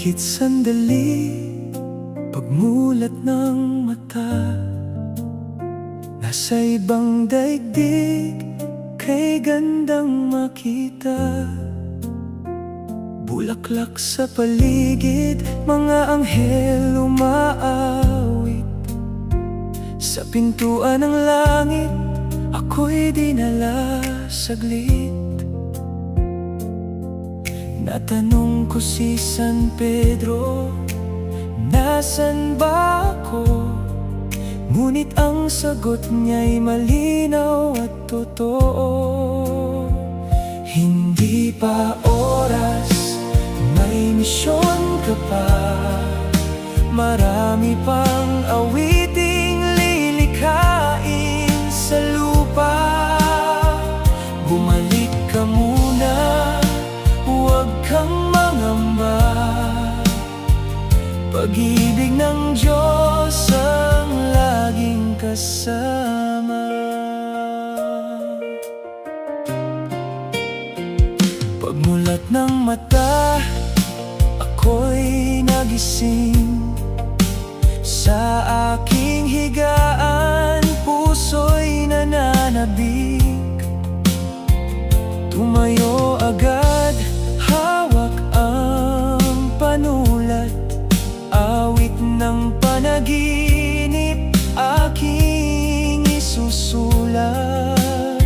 Kahit sandali, pagmulat ng mata, nasa ibang daigdig, kay gandang makita. Bulaklak sa paligid, mga anghel umaawit. Sa pintuan ng langit, ako'y dinala saglit. Natanong ko si San Pedro, nasan ba ako? Ngunit ang sagot niya'y malinaw at totoo. Hindi pa oras, may misyon ka pa. Marami pang awiting lilikhain sa lupa. Bumalik ka muna, huwag kang mangamba. Pag-ibig ng Diyos ang laging kasama. Pagmulat ng mata, ako'y nagising. Sa aking higaan, puso'y nananabik. Tumayo agad, hawak ang panulat. Awit ng panaginip, aking isusulat.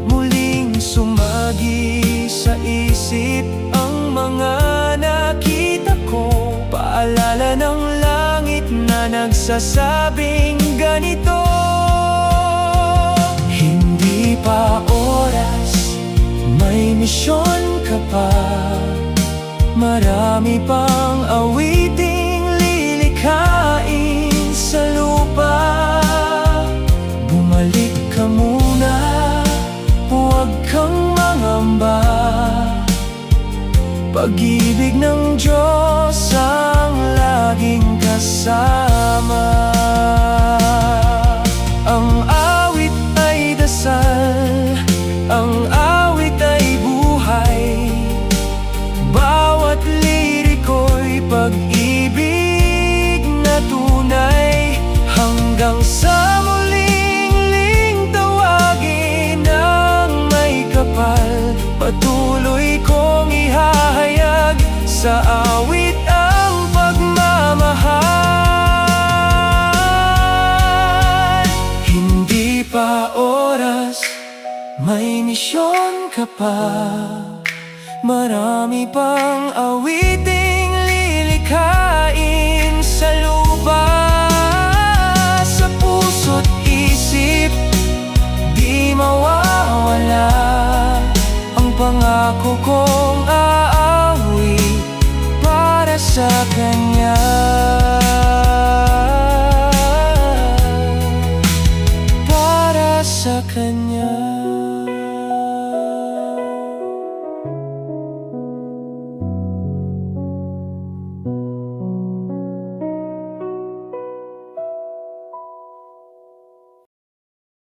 Muling sumagi sa isip ang mga nakita ko. Paalala ng langit na nagsasabing ganito: hindi pa oras, may misyon ka pa. Marami pang awiting lilikhain sa lupa. Bumalik ka muna, huwag kang mangamba. Pag-ibig ng Diyos ang laging kasama. Ang awit ay dasal, ang awit ay buhay. Bawat liriko'y pag-ibig na tunay. Hanggang sa muling tawagin ng may kapal, patuloy kong ihahayag sa awit ang pagmamahal. Hindi pa oras, may misyon ka pa. Marami pang awiting lilikhain sa lupa. Sa puso't isip, di mawawala ang pangako kong aawi para sa kanya.